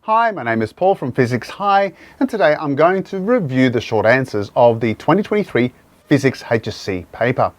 Hi, my name is Paul from Physics High, and today I'm going to review the short answers of the 2023 Physics HSC paper.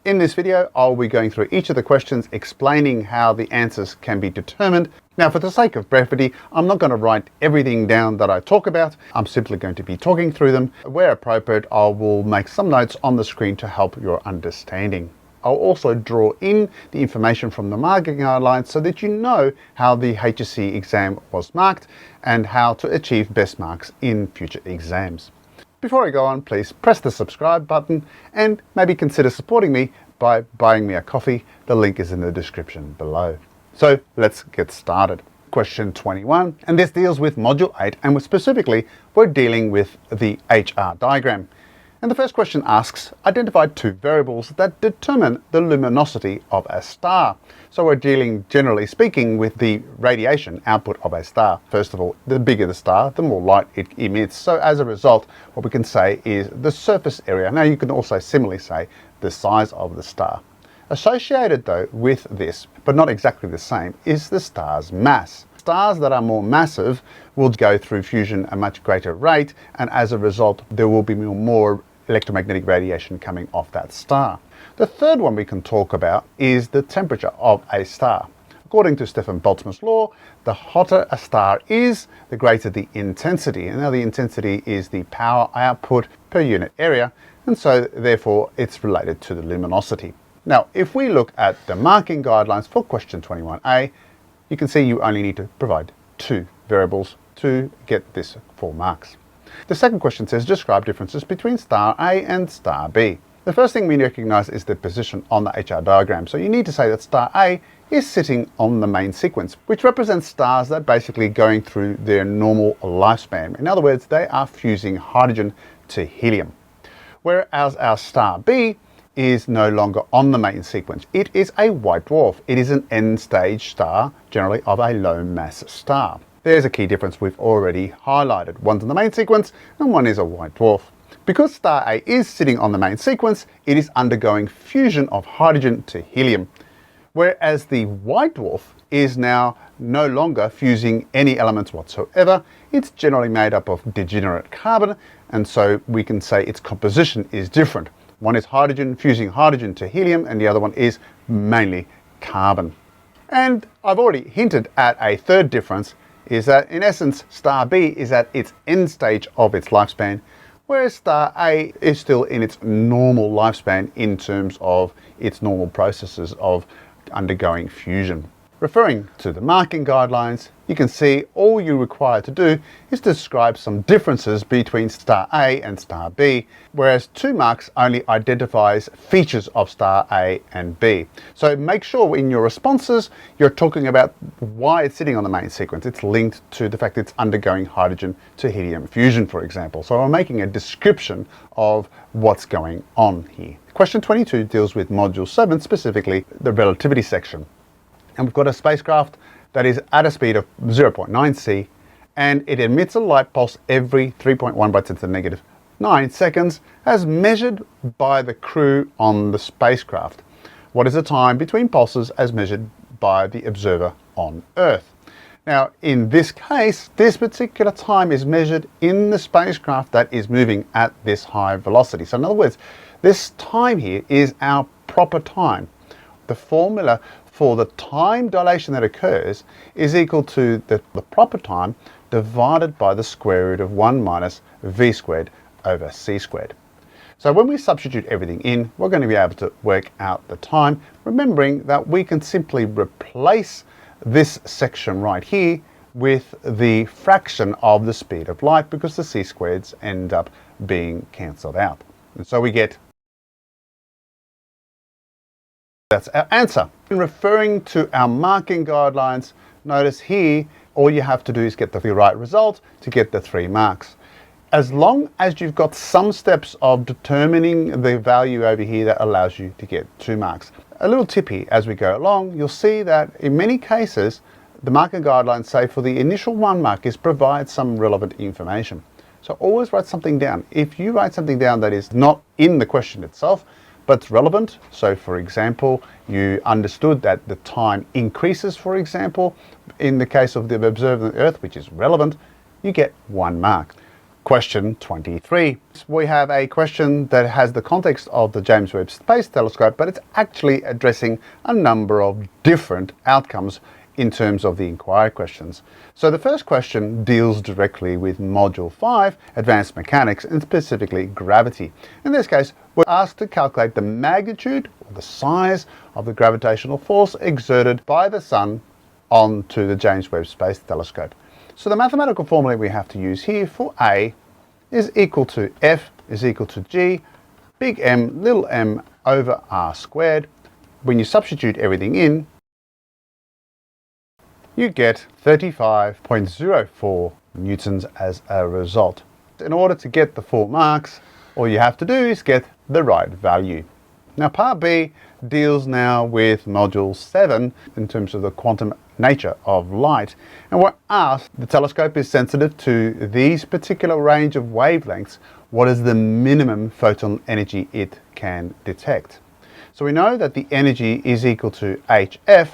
In this video, I'll be going through each of the questions, explaining how the answers can be determined. Now, for the sake of brevity, I'm not going to write everything down that I talk about. I'm simply going to be talking through them. Where appropriate, I will make some notes on the screen to help your understanding. I'll also draw in the information from the marking guidelines so that you know how the HSC exam was marked and how to achieve best marks in future exams. Before I go on, please press the subscribe button and maybe consider supporting me by buying me a coffee. The link is in the description below. So let's get started. Question 21, and this deals with Module 8, and specifically we're dealing with the HR diagram. And the first question asks, identify two variables that determine the luminosity of a star. So we're dealing, generally speaking, with the radiation output of a star. First of all, the bigger the star, the more light it emits. So as a result, what we can say is the surface area. Now you can also similarly say the size of the star. Associated though with this, but not exactly the same, is the star's mass. Stars that are more massive will go through fusion at a much greater rate, and as a result, there will be more electromagnetic radiation coming off that star. The third one we can talk about is the temperature of a star. According to Stefan Boltzmann's law, the hotter a star is, the greater the intensity. And now the intensity is the power output per unit area, and so therefore it's related to the luminosity. Now, if we look at the marking guidelines for question 21A, you can see you only need to provide two variables to get this 4 marks. The second question says, describe differences between star A and star B. The first thing we recognize is the position on the HR diagram. So you need to say that star A is sitting on the main sequence, which represents stars that are basically going through their normal lifespan. In other words, they are fusing hydrogen to helium. Whereas our star B is no longer on the main sequence. It is a white dwarf. It is an end-stage star, generally of a low-mass star. There's a key difference we've already highlighted. One's in the main sequence and one is a white dwarf. Because star A is sitting on the main sequence, it is undergoing fusion of hydrogen to helium. Whereas the white dwarf is now no longer fusing any elements whatsoever. It's generally made up of degenerate carbon, and so we can say its composition is different. One is hydrogen fusing hydrogen to helium, and the other one is mainly carbon. And I've already hinted at a third difference, is that in essence star B is at its end stage of its lifespan, whereas star A is still in its normal lifespan in terms of its normal processes of undergoing fusion. Referring to the marking guidelines, you can see all you require to do is describe some differences between star A and star B, whereas 2 marks only identifies features of star A and B. So make sure in your responses you're talking about why it's sitting on the main sequence. It's linked to the fact that it's undergoing hydrogen to helium fusion, for example. So I'm making a description of what's going on here. Question 22 deals with Module 7, specifically the relativity section. And we've got a spacecraft that is at a speed of 0.9 c, and it emits a light pulse every 3.1 by 10 to the negative 9 seconds as measured by the crew on the spacecraft. What is the time between pulses as measured by the observer on Earth? Now, in this case, this particular time is measured in the spacecraft that is moving at this high velocity. So in other words, this time here is our proper time. The formula for the time dilation that occurs is equal to the proper time divided by the square root of 1 minus v squared over c squared. So when we substitute everything in, we're going to be able to work out the time, remembering that we can simply replace this section right here with the fraction of the speed of light, because the c squareds end up being cancelled out. And so we get, that's our answer. In referring to our marking guidelines, notice here, all you have to do is get the right result to get the 3 marks. As long as you've got some steps of determining the value over here that allows you to get 2 marks. A little tip here as we go along, you'll see that in many cases, the marking guidelines say for the initial 1 mark is provide some relevant information. So always write something down. If you write something down that is not in the question itself, but it's relevant. So for example, you understood that the time increases, for example, in the case of the observer on the Earth, which is relevant, you get 1 mark. Question 23. We have a question that has the context of the James Webb Space Telescope, but it's actually addressing a number of different outcomes in terms of the inquiry questions. So the first question deals directly with Module 5, Advanced Mechanics, and specifically gravity. In this case, we're asked to calculate the magnitude or the size of the gravitational force exerted by the Sun onto the James Webb Space Telescope. So the mathematical formula we have to use here for A is equal to F is equal to G, big M, little m over R squared. When you substitute everything in, you get 35.04 newtons as a result. In order to get the full marks, all you have to do is get the right value. Now part B deals now with Module 7 in terms of the quantum nature of light. And we're asked, the telescope is sensitive to these particular range of wavelengths. What is the minimum photon energy it can detect? So we know that the energy is equal to HF,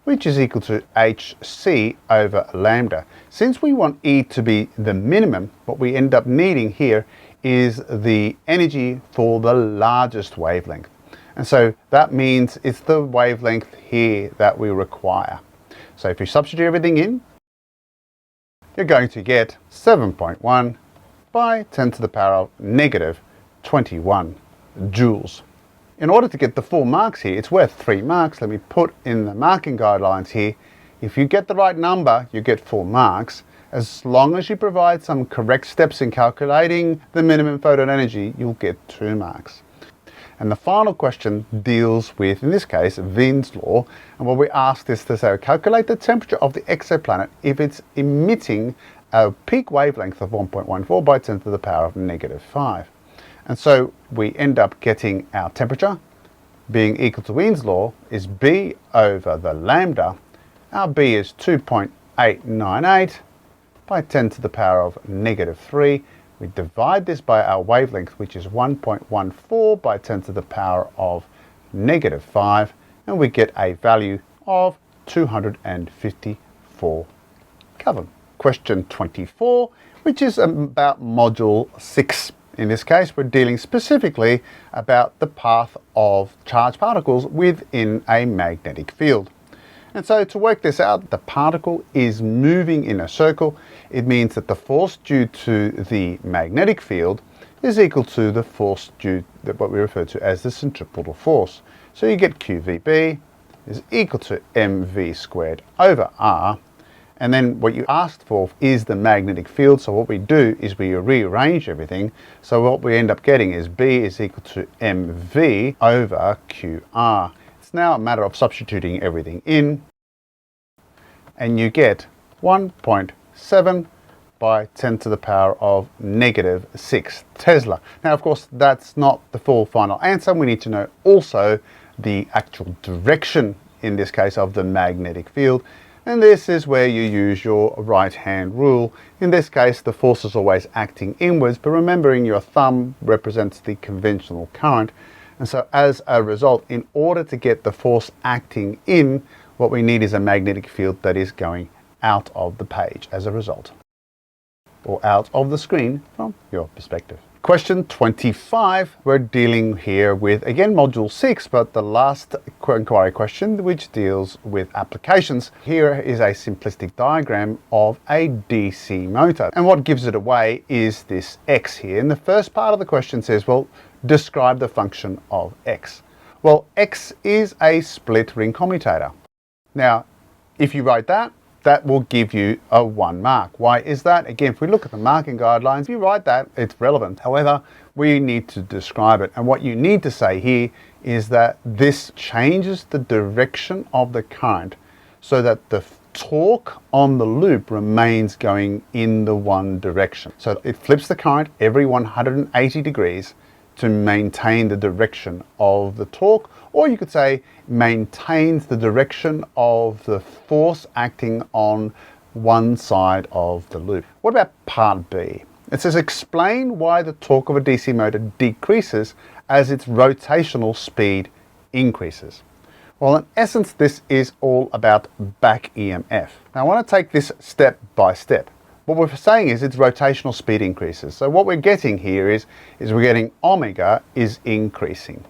which is equal to HC over lambda. Since we want E to be the minimum, what we end up needing here is the energy for the largest wavelength. And so that means it's the wavelength here that we require. So if you substitute everything in, you're going to get 7.1 by 10 to the power of negative 21 joules. In order to get the full marks here, it's worth 3 marks. Let me put in the marking guidelines here. If you get the right number, you get 4 marks. As long as you provide some correct steps in calculating the minimum photon energy, you'll get 2 marks. And the final question deals with, in this case, Wien's law. And what we asked is to say, calculate the temperature of the exoplanet if it's emitting a peak wavelength of 1.14 by 10 to the power of negative 5. And so we end up getting our temperature being equal to Wien's law is B over the lambda. Our B is 2.898 by 10 to the power of negative 3. We divide this by our wavelength, which is 1.14 by 10 to the power of negative 5, and we get a value of 254 Kelvin. Question 24, which is about Module 6. In this case, we're dealing specifically about the path of charged particles within a magnetic field. And so to work this out, the particle is moving in a circle. It means that the force due to the magnetic field is equal to the force due to what we refer to as the centripetal force. So you get QVB is equal to mv squared over r. And then what you asked for is the magnetic field. So what we do is we rearrange everything. So what we end up getting is B is equal to mv over qr. It's now a matter of substituting everything in, and you get 1.7 by 10 to the power of negative 6 Tesla. Now, of course, that's not the full final answer. We need to know also the actual direction, in this case, of the magnetic field. And this is where you use your right-hand rule. In this case, the force is always acting inwards, but remembering your thumb represents the conventional current. And so as a result, in order to get the force acting in, what we need is a magnetic field that is going out of the page as a result, or out of the screen from your perspective. Question 25, we're dealing here with, again, Module 6, but the last inquiry question, which deals with applications. Here is a simplistic diagram of a DC motor. And what gives it away is this X here. And the first part of the question says, well, describe the function of X. Well, X is a split ring commutator. Now, if you write that, that will give you a 1 mark. Why is that? Again, if we look at the marking guidelines, if you write that, it's relevant. However, we need to describe it. And what you need to say here is that this changes the direction of the current so that the torque on the loop remains going in the one direction. So it flips the current every 180 degrees to maintain the direction of the torque, or you could say maintains the direction of the force acting on one side of the loop. What about part B? It says explain why the torque of a DC motor decreases as its rotational speed increases. Well, in essence, this is all about back EMF. Now, I want to take this step by step. What we're saying is its rotational speed increases. So what we're getting here is we're getting omega is increasing.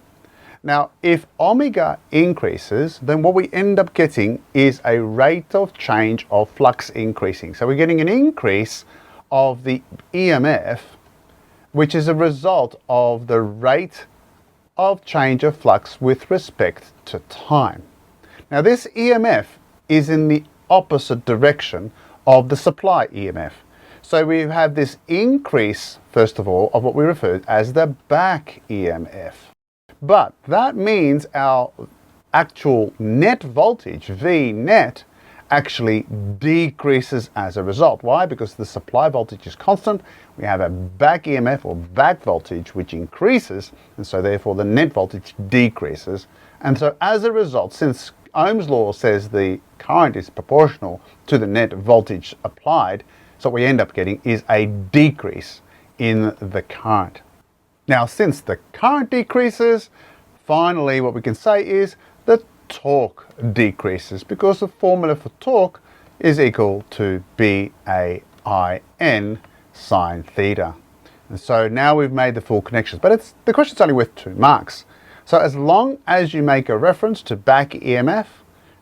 Now, if omega increases, then what we end up getting is a rate of change of flux increasing. So we're getting an increase of the EMF, which is a result of the rate of change of flux with respect to time. Now, this EMF is in the opposite direction of the supply EMF. So we have this increase, first of all, of what we refer to as the back EMF. But that means our actual net voltage, V net, actually decreases as a result. Why? Because the supply voltage is constant. We have a back EMF or back voltage which increases, and so therefore the net voltage decreases. And so as a result, since Ohm's law says the current is proportional to the net voltage applied, so what we end up getting is a decrease in the current. Now, since the current decreases, finally what we can say is the torque decreases, because the formula for torque is equal to BAIN sine theta. And so now we've made the full connections, but the question's only worth 2 marks. So as long as you make a reference to back EMF,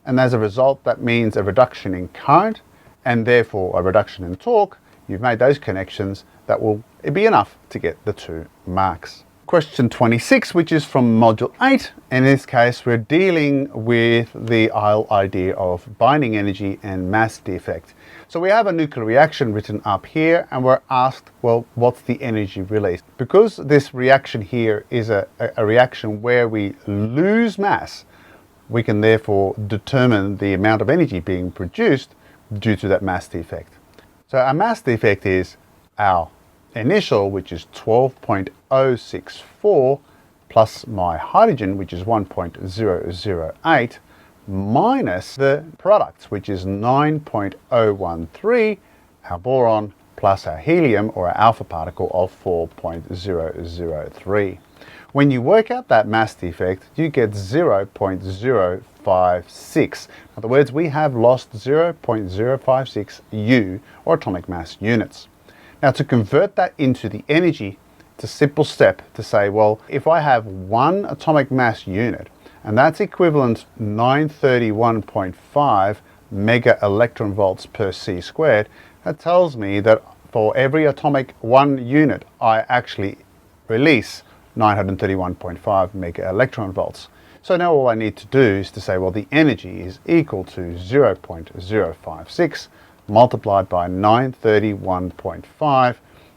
and as a result that means a reduction in current, and therefore a reduction in torque, you've made those connections, that will be enough to get the 2 marks. Question 26, which is from Module 8. In this case, we're dealing with the whole idea of binding energy and mass defect. So we have a nuclear reaction written up here, and we're asked, well, what's the energy released? Because this reaction here is a reaction where we lose mass, we can therefore determine the amount of energy being produced due to that mass defect. So our mass defect is our initial, which is 12.064, plus my hydrogen, which is 1.008, minus the products, which is 9.013, our boron, plus our helium, or our alpha particle, of 4.003. When you work out that mass defect, you get 0.056. In other words, we have lost 0.056 U, or atomic mass units. Now, to convert that into the energy, it's a simple step to say, well, if I have 1 atomic mass unit, and that's equivalent 931.5 mega electron volts per C squared, that tells me that for every atomic 1 unit, I actually release 931.5 mega electron volts. So now all I need to do is to say, well, the energy is equal to 0.056 multiplied by 931.5,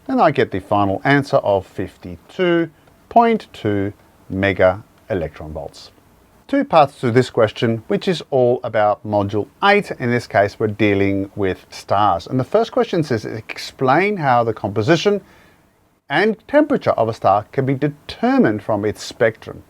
and I get the final answer of 52.2 mega electron volts. 2 parts to this question, which is all about Module 8. In this case, we're dealing with stars. And the first question says, explain how the composition and temperature of a star can be determined from its spectrum.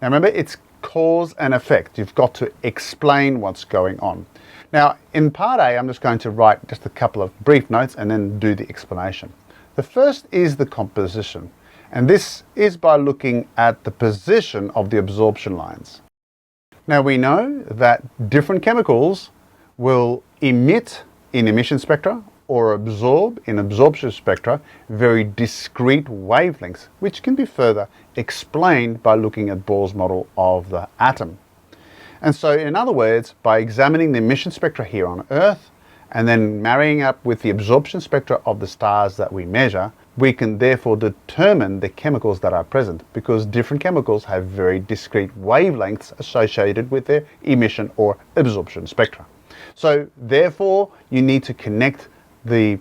Now remember, it's cause and effect. You've got to explain what's going on. Now, in part A, I'm just going to write just a couple of brief notes and then do the explanation. The first is the composition, and this is by looking at the position of the absorption lines. Now, we know that different chemicals will emit in emission spectra or absorb in absorption spectra very discrete wavelengths, which can be further explained by looking at Bohr's model of the atom. And so, in other words, by examining the emission spectra here on Earth and then marrying up with the absorption spectra of the stars that we measure, we can therefore determine the chemicals that are present, because different chemicals have very discrete wavelengths associated with their emission or absorption spectra. So therefore, you need to connect the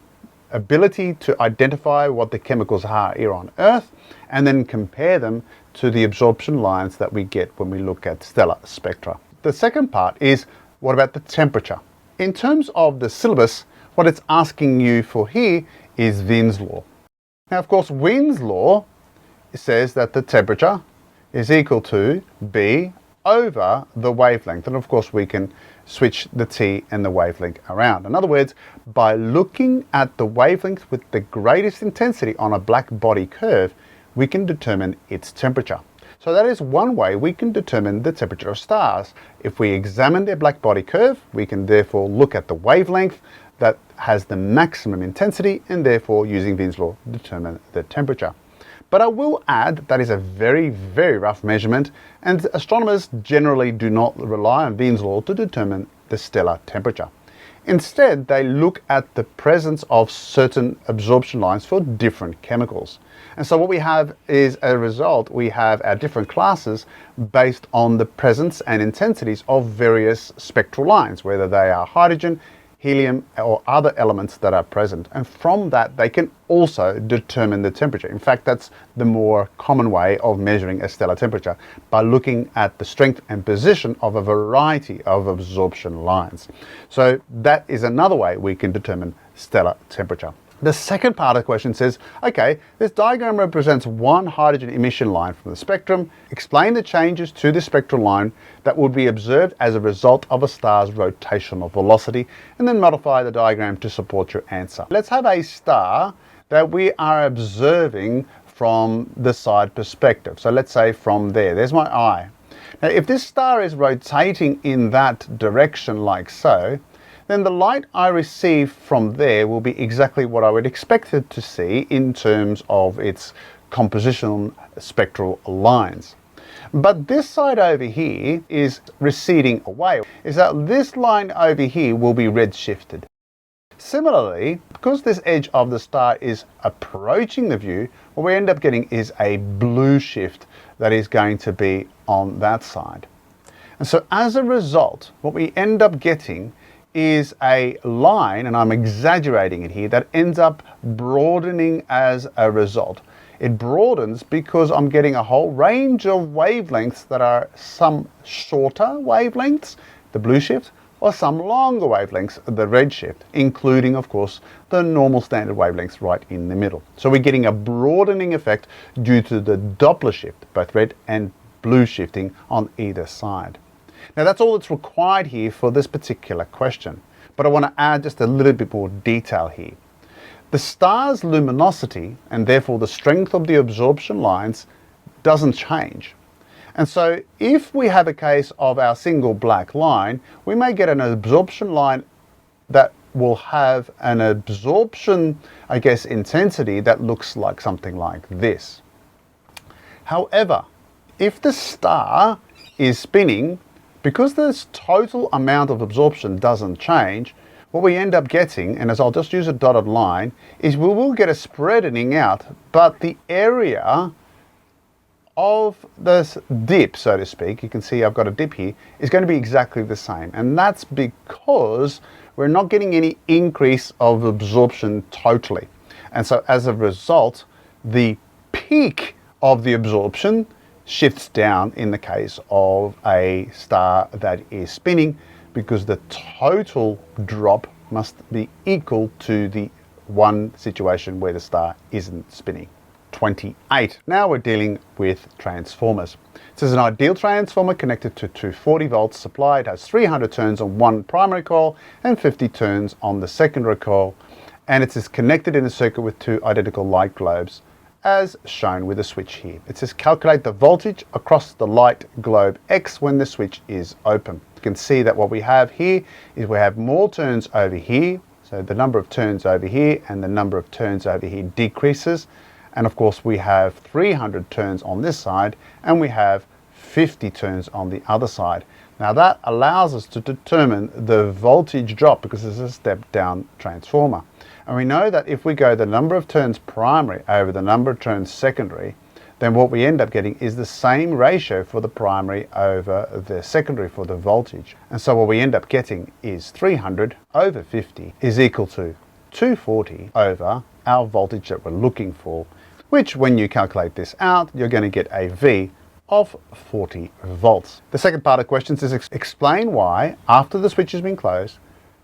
ability to identify what the chemicals are here on Earth and then compare them to the absorption lines that we get when we look at stellar spectra. The second part is, what about the temperature? In terms of the syllabus, what it's asking you for here is Wien's law. Now, of course, Wien's law says that the temperature is equal to B over the wavelength. And of course, we can switch the T and the wavelength around. In other words, by looking at the wavelength with the greatest intensity on a black body curve, we can determine its temperature. So that is one way we can determine the temperature of stars. If we examine their black body curve, we can therefore look at the wavelength that has the maximum intensity and therefore using Wien's law determine the temperature. But I will add that is a very, very rough measurement, and astronomers generally do not rely on Wien's law to determine the stellar temperature. Instead, they look at the presence of certain absorption lines for different chemicals. And so what we have is, as a result, we have our different classes based on the presence and intensities of various spectral lines, whether they are hydrogen, helium, or other elements that are present. And from that, they can also determine the temperature. In fact, that's the more common way of measuring a stellar temperature, by looking at the strength and position of a variety of absorption lines. So that is another way we can determine stellar temperature. The second part of the question says, okay, this diagram represents one hydrogen emission line from the spectrum. Explain the changes to the spectral line that would be observed as a result of a star's rotational velocity, and then modify the diagram to support your answer. Let's have a star that we are observing from the side perspective. So let's say from there, there's my eye. Now, if this star is rotating in that direction like so, then the light I receive from there will be exactly what I would expect it to see in terms of its compositional spectral lines. But this side over here is receding away, is that this line over here will be redshifted. Similarly, because this edge of the star is approaching the view, what we end up getting is a blue shift that is going to be on that side. And so as a result, what we end up getting is a line, and I'm exaggerating it here, that ends up broadening as a result. It broadens because I'm getting a whole range of wavelengths that are some shorter wavelengths, the blue shift, or some longer wavelengths, the red shift, including, of course, the normal standard wavelengths right in the middle. So we're getting a broadening effect due to the Doppler shift, both red and blue shifting on either side. Now that's all that's required here for this particular question, but I want to add just a little bit more detail here. The star's luminosity, and therefore the strength of the absorption lines, doesn't change. And so if we have a case of our single black line, we may get an absorption line that will have an absorption, intensity that looks like something like this. However, if the star is spinning, because this total amount of absorption doesn't change, what we end up getting, and as I'll just use a dotted line, is we will get a spreading out, but the area of this dip, so to speak, you can see I've got a dip here, is going to be exactly the same. And that's because we're not getting any increase of absorption totally. And so as a result, the peak of the absorption shifts down in the case of a star that is spinning, because the total drop must be equal to the one situation where the star isn't spinning. 28. Now we're dealing with transformers. This is an ideal transformer connected to 240 volts supply. It has 300 turns on one primary coil and 50 turns on the secondary coil, and it is connected in a circuit with two identical light globes, as shown with the switch here. It says calculate the voltage across the light globe X when the switch is open. You can see that what we have here is we have more turns over here, so the number of turns over here and the number of turns over here decreases, and of course we have 300 turns on this side and we have 50 turns on the other side. Now that allows us to determine the voltage drop because this is a step down transformer. And we know that if we go the number of turns primary over the number of turns secondary, then what we end up getting is the same ratio for the primary over the secondary for the voltage. And so what we end up getting is 300 over 50 is equal to 240 over our voltage that we're looking for, which when you calculate this out, you're going to get a V of 40 volts. The second part of the question is explain why, after the switch has been closed,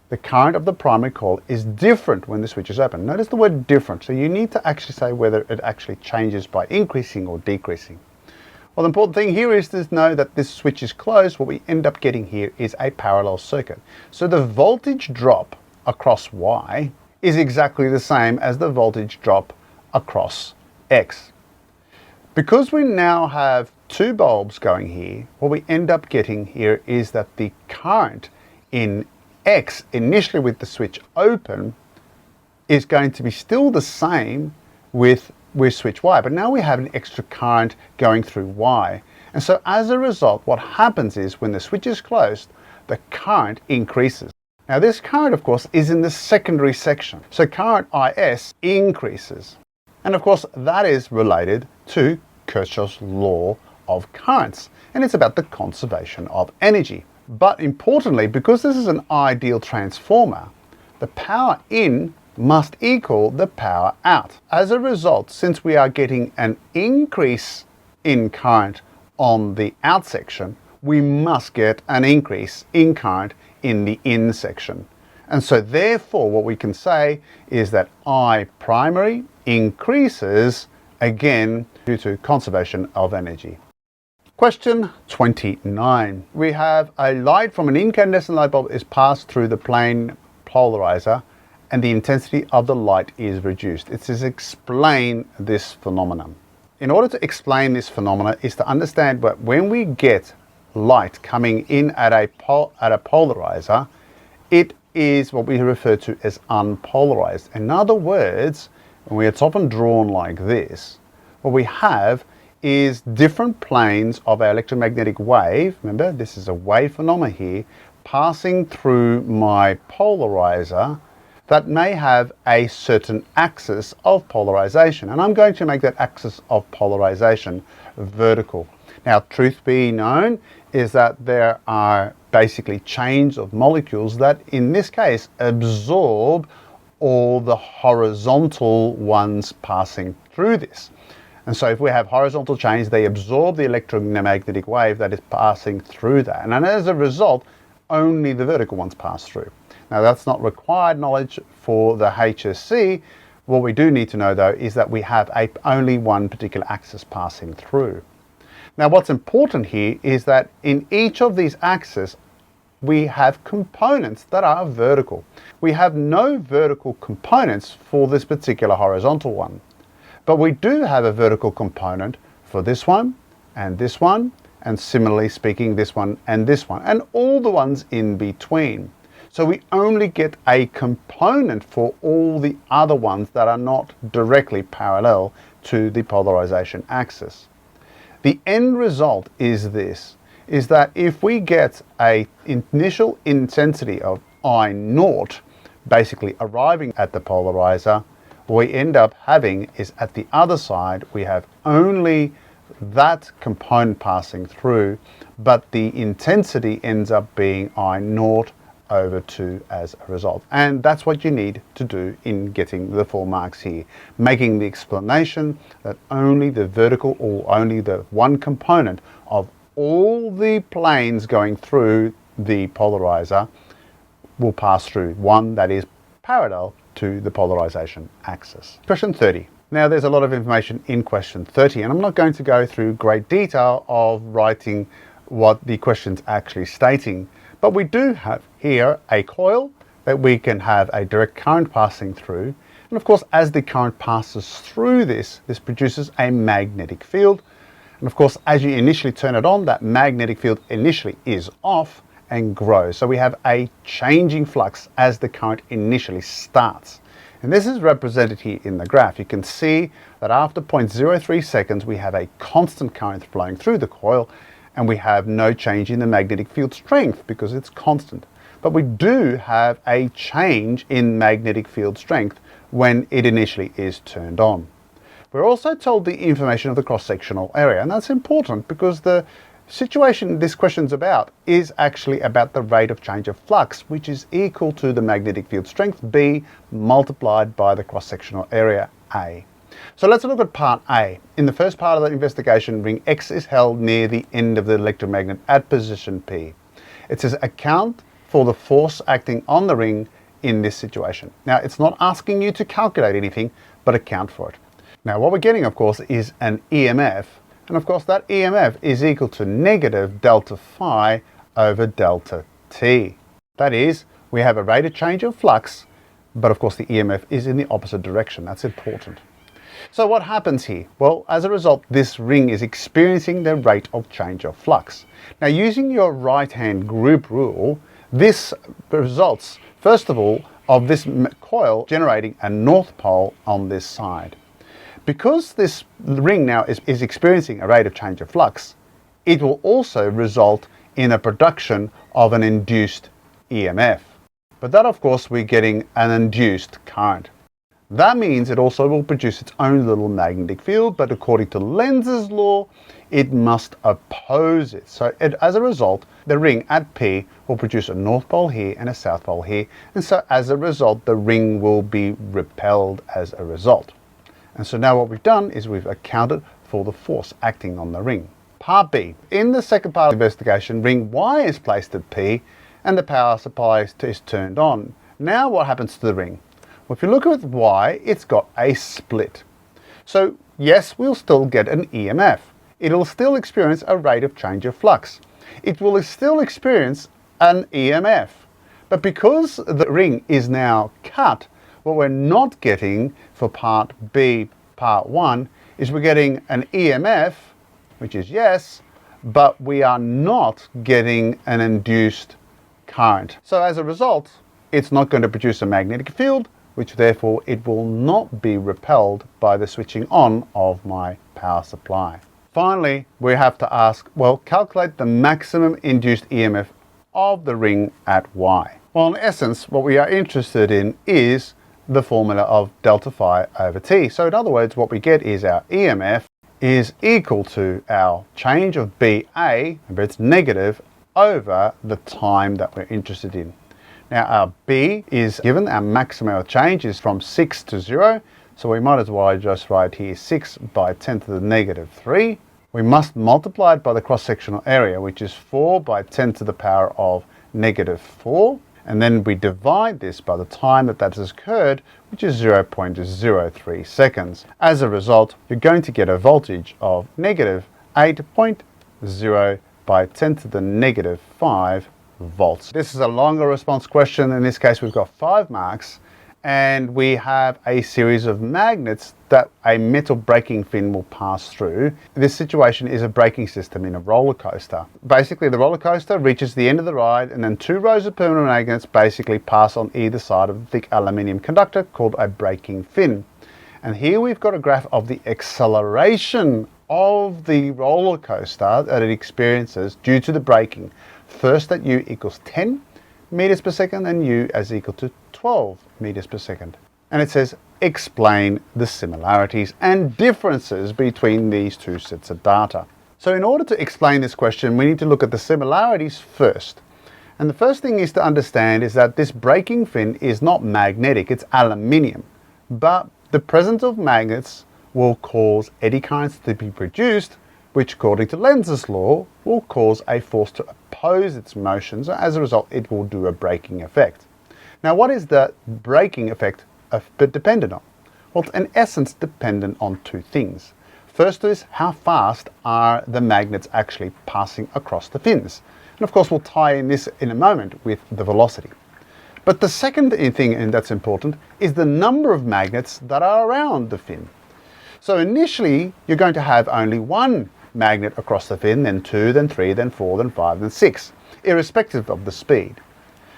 the current of the primary coil is different when the switch is open. Notice the word different, so you need to actually say whether it actually changes by increasing or decreasing. Well, the important thing here is to know that this switch is closed. What we end up getting here is a parallel circuit. So the voltage drop across Y is exactly the same as the voltage drop across X. Because we now have two bulbs going here, what we end up getting here is that the current in X, initially with the switch open, is going to be still the same with switch Y, but now we have an extra current going through Y. And so as a result, what happens is when the switch is closed, the current increases. Now this current, of course, is in the secondary section. So current IS increases. And of course, that is related to Kirchhoff's law of currents. And it's about the conservation of energy. But importantly, because this is an ideal transformer, the power in must equal the power out. As a result, since we are getting an increase in current on the out section, we must get an increase in current in the in section. And so therefore what we can say is that I primary increases again due to conservation of energy. Question 29. We have a light from an incandescent light bulb is passed through the plane polarizer and the intensity of the light is reduced. It says explain this phenomenon. In order to explain this phenomenon is to understand that when we get light coming in at a polarizer, it is what we refer to as unpolarized. In other words, when it's often drawn like this, what we have is different planes of our electromagnetic wave. Remember, this is a wave phenomena here, passing through my polarizer that may have a certain axis of polarization. And I'm going to make that axis of polarization vertical. Now, truth be known is that there are basically chains of molecules that, in this case, absorb all the horizontal ones passing through this. And so if we have horizontal chains, they absorb the electromagnetic wave that is passing through that. And as a result, only the vertical ones pass through. Now, that's not required knowledge for the HSC. What we do need to know, though, is that we have only one particular axis passing through. Now, what's important here is that in each of these axes, we have components that are vertical. We have no vertical components for this particular horizontal one. But we do have a vertical component for this one, and similarly speaking, this one, and all the ones in between. So we only get a component for all the other ones that are not directly parallel to the polarization axis. The end result is this, is that if we get an initial intensity of I naught, basically arriving at the polarizer, what we end up having is at the other side, we have only that component passing through, but the intensity ends up being I naught over 2 as a result. And that's what you need to do in getting the 4 marks here, making the explanation that only the vertical or only the one component of all the planes going through the polarizer will pass through one that is parallel to the polarization axis. Question 30. Now there's a lot of information in question 30 and I'm not going to go through great detail of writing what the question's actually stating, but we do have here a coil that we can have a direct current passing through, and of course as the current passes through this produces a magnetic field, and of course as you initially turn it on, that magnetic field initially is off and grows. So we have a changing flux as the current initially starts. And this is represented here in the graph. You can see that after 0.03 seconds, we have a constant current flowing through the coil, and we have no change in the magnetic field strength because it's constant. But we do have a change in magnetic field strength when it initially is turned on. We're also told the information of the cross-sectional area, and that's important because the situation this question's about is actually about the rate of change of flux, which is equal to the magnetic field strength B multiplied by the cross-sectional area A. So let's look at part A. In the first part of the investigation, ring X is held near the end of the electromagnet at position P. It says account for the force acting on the ring in this situation. Now it's not asking you to calculate anything, but account for it. Now what we're getting, of course, is an EMF. And of course that EMF is equal to negative delta phi over delta T. That is, we have a rate of change of flux, but of course the EMF is in the opposite direction. That's important. So what happens here? Well, as a result, this ring is experiencing the rate of change of flux. Now, using your right-hand group rule, this results, first of all, of this coil generating a north pole on this side. Because this ring now is experiencing a rate of change of flux, it will also result in a production of an induced EMF. But that, of course, we're getting an induced current. That means it also will produce its own little magnetic field, but according to Lenz's law, it must oppose it. So as a result, the ring at P will produce a north pole here and a south pole here, and so as a result, the ring will be repelled as a result. And so now what we've done is we've accounted for the force acting on the ring. Part B. In the second part of the investigation, ring Y is placed at P and the power supply is turned on. Now what happens to the ring? Well, if you look at Y, it's got a split. So yes, we'll still get an EMF. It'll still experience a rate of change of flux. It will still experience an EMF. But because the ring is now cut, what we're not getting for part B, part 1, is we're getting an EMF, which is yes, but we are not getting an induced current. So as a result, it's not going to produce a magnetic field, which therefore it will not be repelled by the switching on of my power supply. Finally, we have to ask, well, calculate the maximum induced EMF of the ring at Y. Well, in essence, what we are interested in is the formula of delta phi over T. So in other words, what we get is our EMF is equal to our change of BA, but it's negative, over the time that we're interested in. Now our B is given, our maximum change is from 6 to 0, so we might as well just write here 6 by 10 to the negative 3. We must multiply it by the cross-sectional area, which is 4 by 10 to the power of negative 4. And then we divide this by the time that has occurred, which is 0.03 seconds. As a result, you're going to get a voltage of negative 8.0 by 10 to the negative 5 volts. This is a longer response question. In this case, we've got 5 marks, and we have a series of magnets that a metal braking fin will pass through. This situation is a braking system in a roller coaster. Basically, the roller coaster reaches the end of the ride, and then 2 rows of permanent magnets basically pass on either side of the thick aluminium conductor called a braking fin. And here we've got a graph of the acceleration of the roller coaster that it experiences due to the braking. First at U equals 10 meters per second and U as equal to 12 meters per second. And it says, explain the similarities and differences between these two sets of data. So in order to explain this question, we need to look at the similarities first. And the first thing is to understand is that this braking fin is not magnetic, it's aluminium. But the presence of magnets will cause eddy currents to be produced, which according to Lenz's law will cause a force to oppose its motion. So as a result, it will do a braking effect. Now, what is the braking effect dependent on? Well, it's in essence dependent on 2 things. First is how fast are the magnets actually passing across the fins. And of course, we'll tie in this in a moment with the velocity. But the second thing, and that's important, is the number of magnets that are around the fin. So initially, you're going to have only 1 magnet across the fin, then 2, then 3, then 4, then 5, then 6, irrespective of the speed.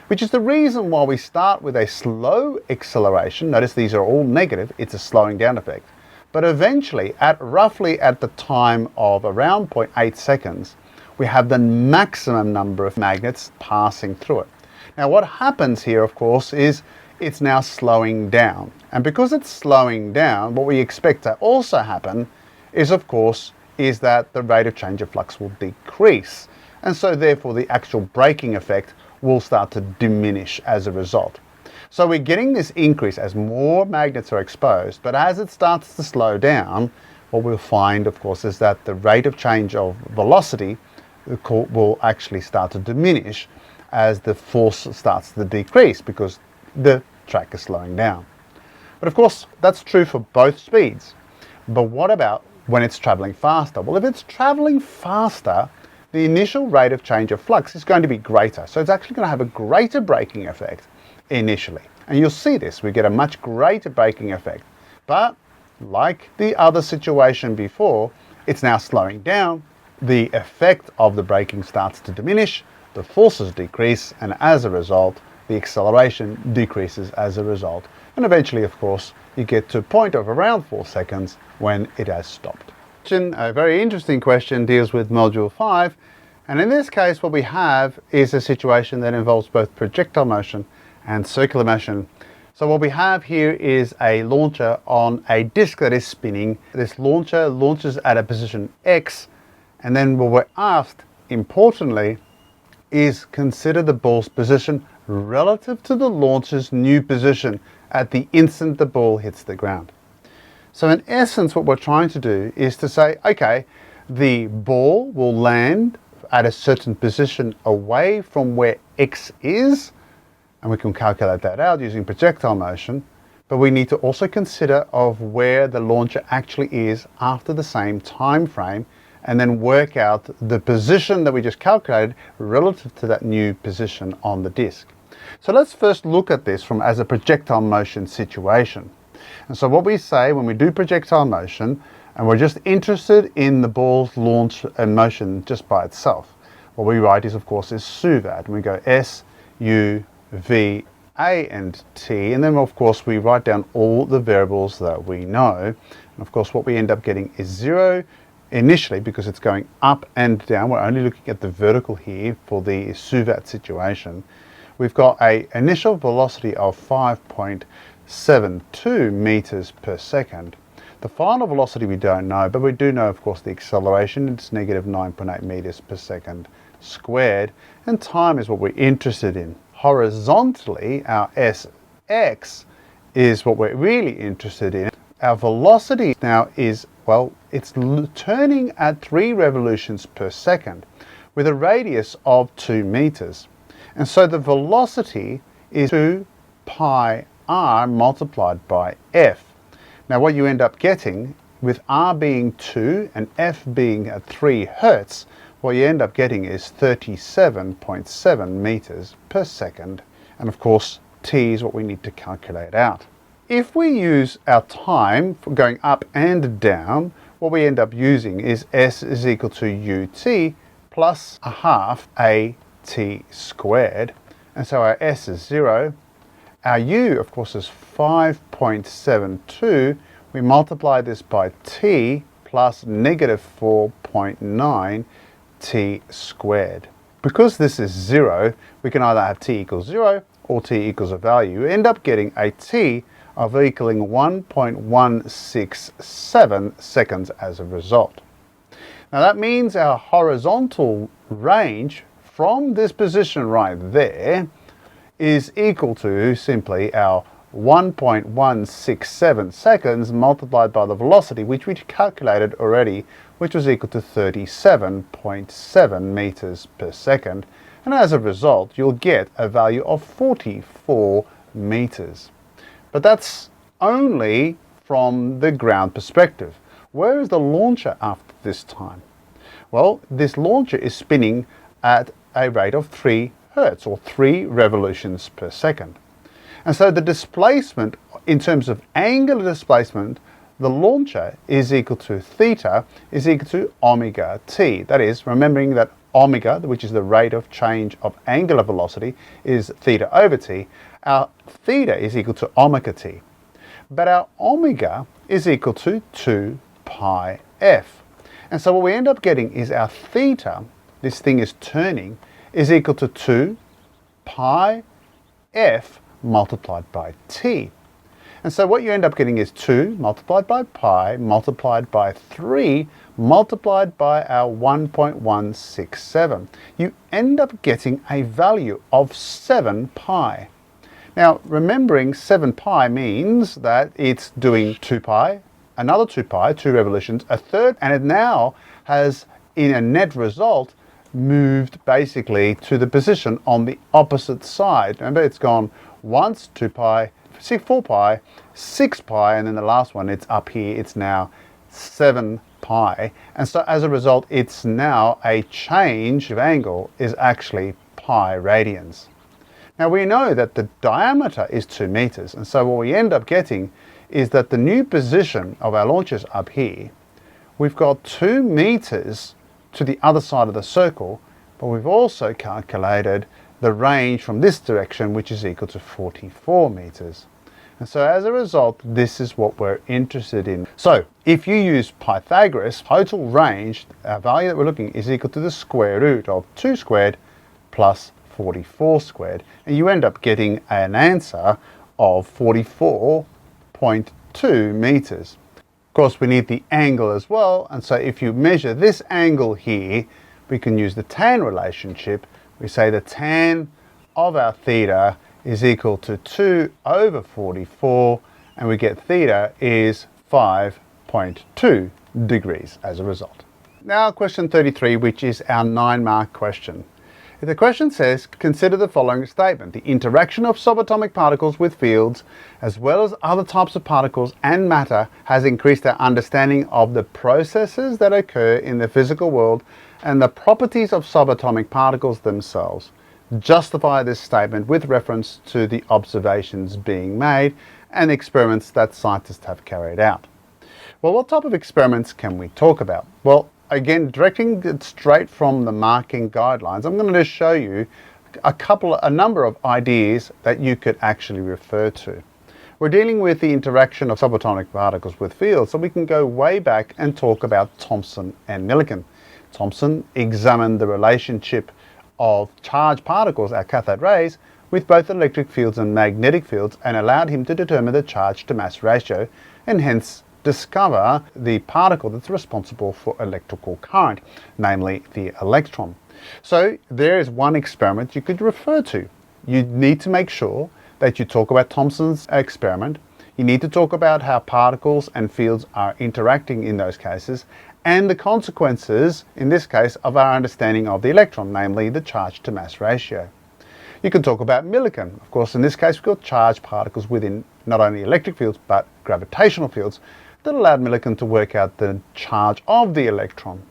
Which is the reason why we start with a slow acceleration. Notice these are all negative, it's a slowing down effect. But eventually, roughly at the time of around 0.8 seconds, we have the maximum number of magnets passing through it. Now what happens here, of course, is it's now slowing down. And because it's slowing down, what we expect to also happen is, of course, is that the rate of change of flux will decrease. And so therefore the actual braking effect will start to diminish as a result. So we're getting this increase as more magnets are exposed, but as it starts to slow down, what we'll find, of course, is that the rate of change of velocity will actually start to diminish as the force starts to decrease because the track is slowing down. But of course, that's true for both speeds. But what about when it's traveling faster? Well, if it's traveling faster, the initial rate of change of flux is going to be greater. So it's actually going to have a greater braking effect initially. And you'll see this, we get a much greater braking effect. But like the other situation before, it's now slowing down. The effect of the braking starts to diminish, the forces decrease, and as a result, the acceleration decreases as a result. And eventually, of course, you get to a point of around 4 seconds when it has stopped. A very interesting question deals with Module 5. And in this case, what we have is a situation that involves both projectile motion and circular motion. So what we have here is a launcher on a disk that is spinning. This launcher launches at a position X, and then what we're asked, importantly, is consider the ball's position relative to the launcher's new position at the instant the ball hits the ground. So in essence, what we're trying to do is to say, okay, the ball will land at a certain position away from where X is, and we can calculate that out using projectile motion, but we need to also consider of where the launcher actually is after the same time frame, and then work out the position that we just calculated relative to that new position on the disk. So let's first look at this as a projectile motion situation. And so what we say when we do projectile motion, and we're just interested in the ball's launch and motion just by itself, what we write is, of course, is SUVAT. And we go S, U, V, A, and T. And then, of course, we write down all the variables that we know. And, of course, what we end up getting is 0 initially because it's going up and down. We're only looking at the vertical here for the SUVAT situation. We've got an initial velocity of 5.72 meters per second. The final velocity we don't know, but we do know, of course, the acceleration. It's negative 9.8 meters per second squared, and time is what we're interested in. Horizontally, our SX is what we're really interested in. Our velocity now is, well, it's turning at 3 revolutions per second with a radius of 2 meters. And so the velocity is 2 pi r multiplied by f. Now what you end up getting, with r being 2 and f being at 3 hertz, what you end up getting is 37.7 meters per second. And of course, t is what we need to calculate out. If we use our time for going up and down, what we end up using is s is equal to ut plus a half at squared. And so our s is 0. Our u, of course, is 5.72. We multiply this by t plus negative 4.9 t squared. Because this is 0, we can either have t equals 0 or t equals a value. We end up getting a t of equaling 1.167 seconds as a result. Now that means our horizontal range from this position right there is equal to simply our 1.167 seconds multiplied by the velocity, which we calculated already, which was equal to 37.7 meters per second. And as a result, you'll get a value of 44 meters. But that's only from the ground perspective. Where is the launcher after this time? Well, this launcher is spinning at a rate of 3 hertz or 3 revolutions per second. And so the displacement, in terms of angular displacement, the launcher is equal to theta is equal to omega t. That is, remembering that omega, which is the rate of change of angular velocity, is theta over t. Our theta is equal to omega t. But our omega is equal to 2 pi f. And so what we end up getting is our theta, this thing is turning, is equal to 2 pi f multiplied by t. And so what you end up getting is 2 multiplied by pi multiplied by 3 multiplied by our 1.167. You end up getting a value of 7 pi. Now, remembering 7 pi means that it's doing 2 pi, another 2 pi, 2 revolutions, a third, and it now has, in a net result, moved basically to the position on the opposite side. Remember, it's gone once, 2 pi, 4 pi, 6 pi, and then the last one, it's up here, it's now 7 pi. And so as a result, it's now a change of angle is actually pi radians. Now we know that the diameter is 2 meters, and so what we end up getting is that the new position of our launches up here, we've got 2 meters to the other side of the circle, but we've also calculated the range from this direction, which is equal to 44 meters. And so as a result, this is what we're interested in. So if you use Pythagoras, total range, our value that we're looking is equal to the square root of 2 squared plus 44 squared. And you end up getting an answer of 44.2 meters. Of course, we need the angle as well. And so if you measure this angle here, we can use the tan relationship. We say the tan of our theta is equal to 2 over 44, and we get theta is 5.2 degrees as a result. Now question 33, which is our 9-mark question. If the question says, consider the following statement: the interaction of subatomic particles with fields, as well as other types of particles and matter, has increased our understanding of the processes that occur in the physical world and the properties of subatomic particles themselves. Justify this statement with reference to the observations being made and experiments that scientists have carried out. Well, what type of experiments can we talk about? Well, again, directing it straight from the marking guidelines, I'm going to show you a number of ideas that you could actually refer to. We're dealing with the interaction of subatomic particles with fields, so we can go way back and talk about Thomson and Millikan. Thomson examined the relationship of charged particles at cathode rays with both electric fields and magnetic fields, and allowed him to determine the charge to mass ratio and hence discover the particle that's responsible for electrical current, namely the electron. So there is one experiment you could refer to. You need to make sure that you talk about Thomson's experiment. You need to talk about how particles and fields are interacting in those cases, and the consequences, in this case, of our understanding of the electron, namely the charge to mass ratio. You can talk about Millikan. Of course, in this case, we've got charged particles within not only electric fields, but gravitational fields that allowed Millikan to work out the charge of the electron.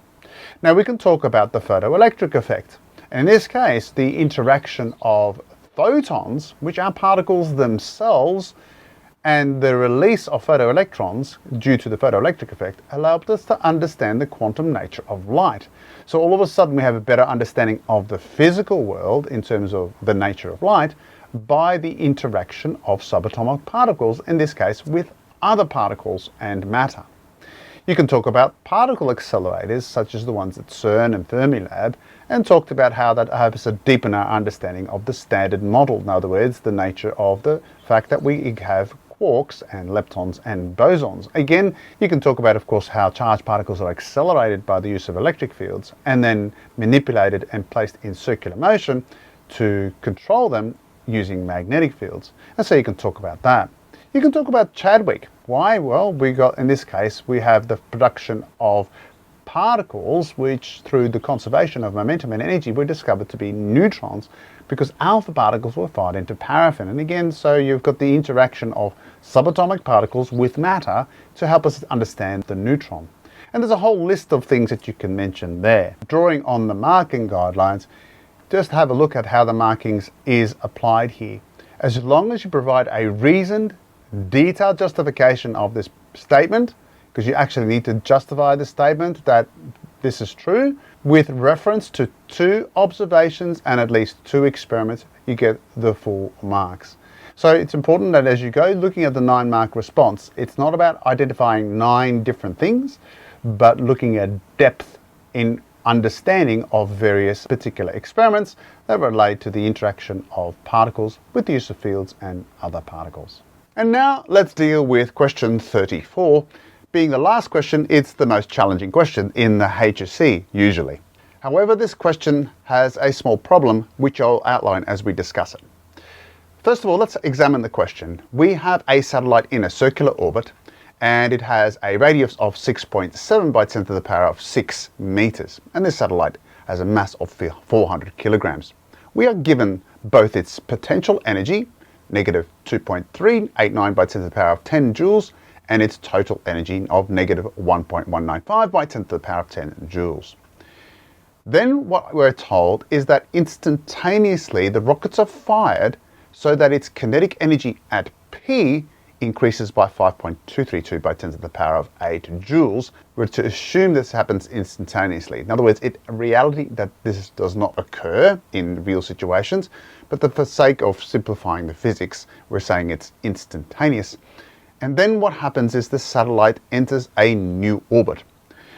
Now we can talk about the photoelectric effect. In this case, the interaction of photons, which are particles themselves, and the release of photoelectrons due to the photoelectric effect allowed us to understand the quantum nature of light. So all of a sudden we have a better understanding of the physical world in terms of the nature of light by the interaction of subatomic particles, in this case with other particles and matter. You can talk about particle accelerators such as the ones at CERN and Fermilab, and talked about how that helps us deepen our understanding of the standard model. In other words, the nature of the fact that we have quarks and leptons and bosons. Again, you can talk about, of course, how charged particles are accelerated by the use of electric fields and then manipulated and placed in circular motion to control them using magnetic fields. And so you can talk about that. You can talk about Chadwick. Why? Well, in this case, we have the production of particles which, through the conservation of momentum and energy, were discovered to be neutrons, because alpha particles were fired into paraffin. And again, so you've got the interaction of subatomic particles with matter to help us understand the neutron. And there's a whole list of things that you can mention there. Drawing on the marking guidelines, just have a look at how the markings is applied here. As long as you provide a reasoned, detailed justification of this statement, because you actually need to justify the statement that this is true, with reference to 2 observations and at least 2 experiments, you get the full marks. So it's important that as you go looking at the 9-mark response, it's not about identifying 9 different things, but looking at depth in understanding of various particular experiments that relate to the interaction of particles with the use of fields and other particles. And now let's deal with question 34. Being the last question, it's the most challenging question in the HSC usually. However, this question has a small problem which I'll outline as we discuss it. First of all, let's examine the question. We have a satellite in a circular orbit, and it has a radius of 6.7 by 10 to the power of 6 meters. And this satellite has a mass of 400 kilograms. We are given both its potential energy, negative 2.389 by 10 to the power of 10 joules, and its total energy of negative 1.195 by 10 to the power of 10 joules. Then what we're told is that instantaneously the rockets are fired so that its kinetic energy at P increases by 5.232 by 10 to the power of 8 joules. We're to assume this happens instantaneously. In other words, in reality that this does not occur in real situations, but for the sake of simplifying the physics, we're saying it's instantaneous. And then what happens is the satellite enters a new orbit.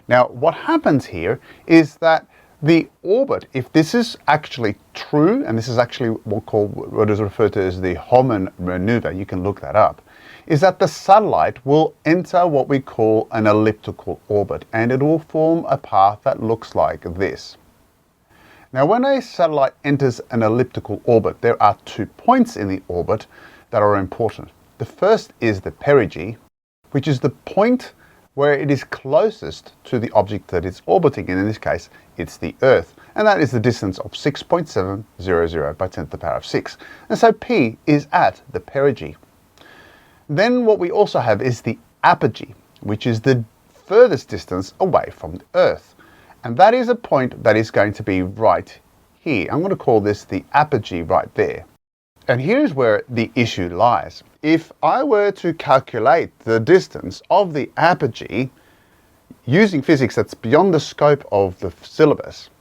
Now, what happens here is that the orbit, if this is actually true, and this is actually what is referred to as the Hohmann maneuver, you can look that up, is that the satellite will enter what we call an elliptical orbit, and it will form a path that looks like this. Now, when a satellite enters an elliptical orbit, there are 2 points in the orbit that are important. The first is the perigee, which is the point where it is closest to the object that it's orbiting, and in this case, it's the Earth. And that is the distance of 6.700 by 10 to the power of 6. And so P is at the perigee. Then what we also have is the apogee, which is the furthest distance away from the Earth. And that is a point that is going to be right here. I'm going to call this the apogee right there. And here's where the issue lies. If I were to calculate the distance of the apogee using physics that's beyond the scope of the syllabus,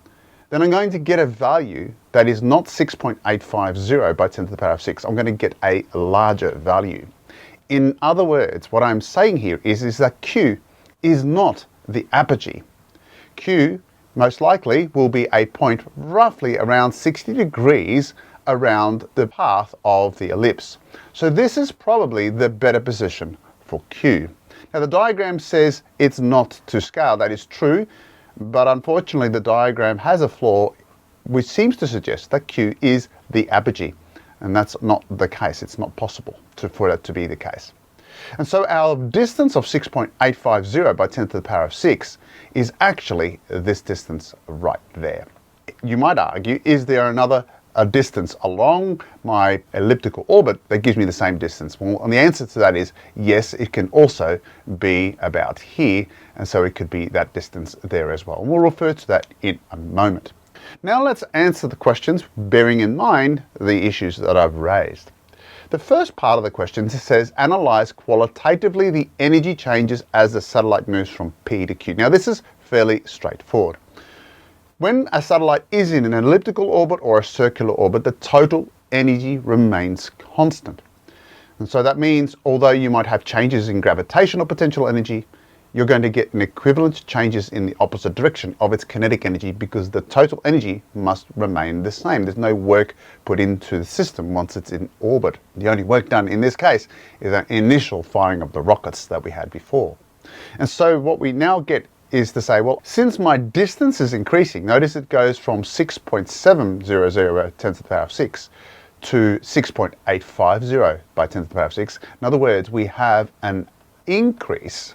then I'm going to get a value that is not 6.850 by 10 to the power of 6. I'm going to get a larger value. In other words, what I'm saying here is that Q is not the apogee. Q most likely will be a point roughly around 60 degrees around the path of the ellipse. So this is probably the better position for Q. Now the diagram says it's not to scale. That is true, but unfortunately the diagram has a flaw which seems to suggest that Q is the apogee, and that's not the case. It's not possible for that to be the case. And so our distance of 6.850 by 10 to the power of 6 is actually this distance right there. You might argue, is there a distance along my elliptical orbit that gives me the same distance? Well, and the answer to that is yes, it can also be about here, and so it could be that distance there as well. And we'll refer to that in a moment. Now let's answer the questions, bearing in mind the issues that I've raised. The first part of the question says, analyze qualitatively the energy changes as the satellite moves from P to Q. Now this is fairly straightforward. When a satellite is in an elliptical orbit or a circular orbit, the total energy remains constant. And so that means although you might have changes in gravitational potential energy, you're going to get an equivalent changes in the opposite direction of its kinetic energy, because the total energy must remain the same. There's no work put into the system once it's in orbit. The only work done in this case is an initial firing of the rockets that we had before. And so what we now get is to say, well, since my distance is increasing, notice it goes from 6.700 10 to the power of 6 to 6.850 by 10 to the power of 6. In other words, we have an increase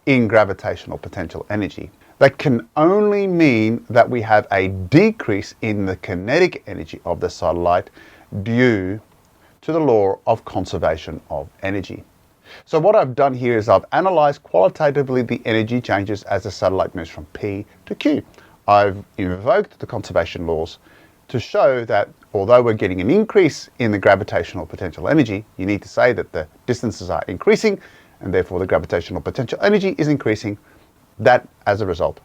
in gravitational potential energy. That can only mean that we have a decrease in the kinetic energy of the satellite due to the law of conservation of energy. So what I've done here is I've analyzed qualitatively the energy changes as the satellite moves from P to Q. I've invoked the conservation laws to show that although we're getting an increase in the gravitational potential energy, you need to say that the distances are increasing, and therefore the gravitational potential energy is increasing. That, as a result,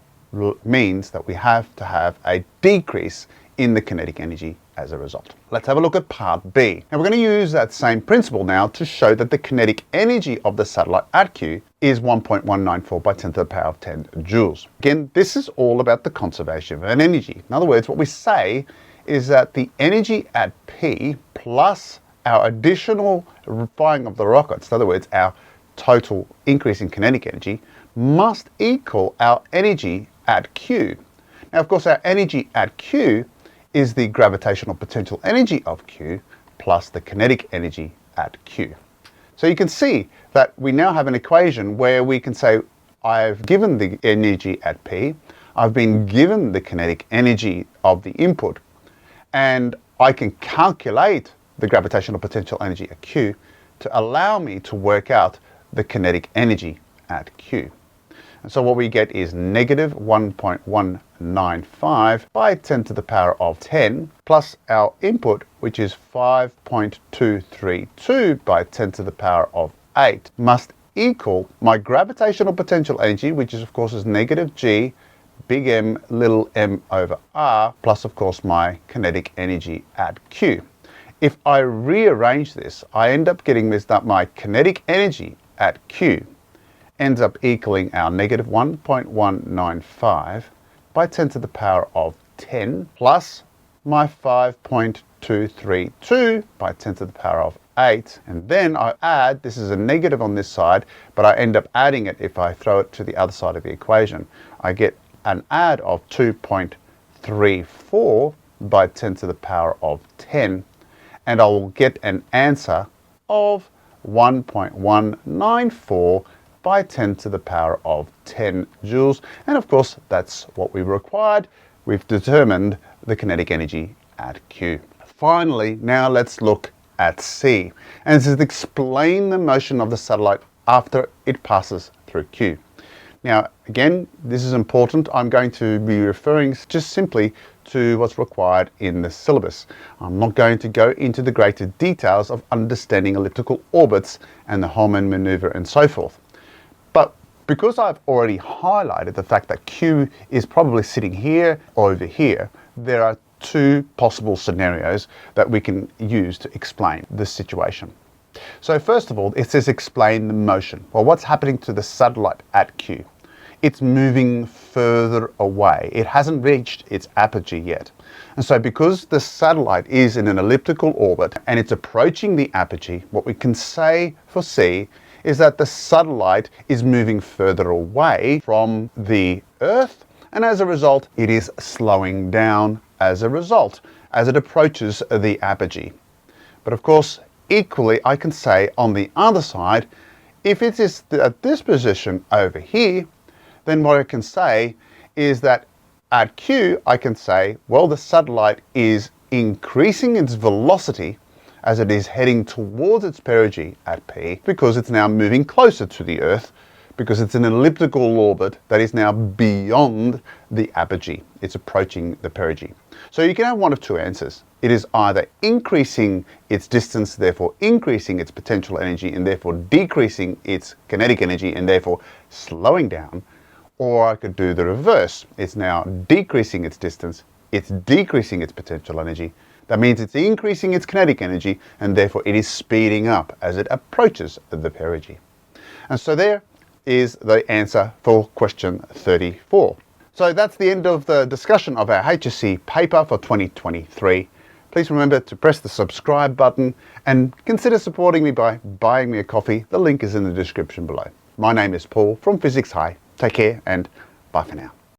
means that we have to have a decrease in the kinetic energy as a result. Let's have a look at part B. Now we're going to use that same principle now to show that the kinetic energy of the satellite at Q is 1.194 by 10 to the power of 10 joules. Again, this is all about the conservation of an energy. In other words, what we say is that the energy at P plus our additional firing of the rockets, in other words, our total increase in kinetic energy, must equal our energy at Q. Now, of course, our energy at Q is the gravitational potential energy of Q plus the kinetic energy at Q. So you can see that we now have an equation where we can say I've given the energy at P, I've been given the kinetic energy of the input, and I can calculate the gravitational potential energy at Q to allow me to work out the kinetic energy at Q. And so what we get is negative 1.195 by 10 to the power of 10 plus our input, which is 5.232 by 10 to the power of 8, must equal my gravitational potential energy, which is of course is negative G, big M, little m over R, plus of course my kinetic energy at Q. If I rearrange this, I end up getting this, that my kinetic energy at Q ends up equaling our negative 1.195 by 10 to the power of 10 plus my 5.232 by 10 to the power of 8. And then I add, this is a negative on this side, but I end up adding it if I throw it to the other side of the equation. I get an add of 2.34 by 10 to the power of 10, and I will get an answer of 1.194 by 10 to the power of 10 joules. And of course, that's what we required. We've determined the kinetic energy at Q. Finally, now let's look at C. And this is explain the motion of the satellite after it passes through Q. Now, again, this is important. I'm going to be referring just simply to what's required in the syllabus. I'm not going to go into the greater details of understanding elliptical orbits and the Hohmann maneuver and so forth. But because I've already highlighted the fact that Q is probably sitting here or over here, there are two possible scenarios that we can use to explain this situation. So first of all, it says explain the motion. Well, what's happening to the satellite at Q? It's moving further away. It hasn't reached its apogee yet. And so because the satellite is in an elliptical orbit and it's approaching the apogee, what we can say for C is that the satellite is moving further away from the Earth, and as a result, it is slowing down as a result, as it approaches the apogee. But of course, equally, I can say on the other side, if it is at this position over here, then what I can say is that at Q, I can say, well, the satellite is increasing its velocity as it is heading towards its perigee at P, because it's now moving closer to the Earth, because it's an elliptical orbit that is now beyond the apogee. It's approaching the perigee. So you can have one of two answers. It is either increasing its distance, therefore increasing its potential energy, and therefore decreasing its kinetic energy, and therefore slowing down. Or I could do the reverse. It's now decreasing its distance, it's decreasing its potential energy. That means it's increasing its kinetic energy, and therefore it is speeding up as it approaches the perigee. And so there is the answer for question 34. So that's the end of the discussion of our HSC paper for 2023. Please remember to press the subscribe button and consider supporting me by buying me a coffee. The link is in the description below. My name is Paul from Physics High. Take care and bye for now.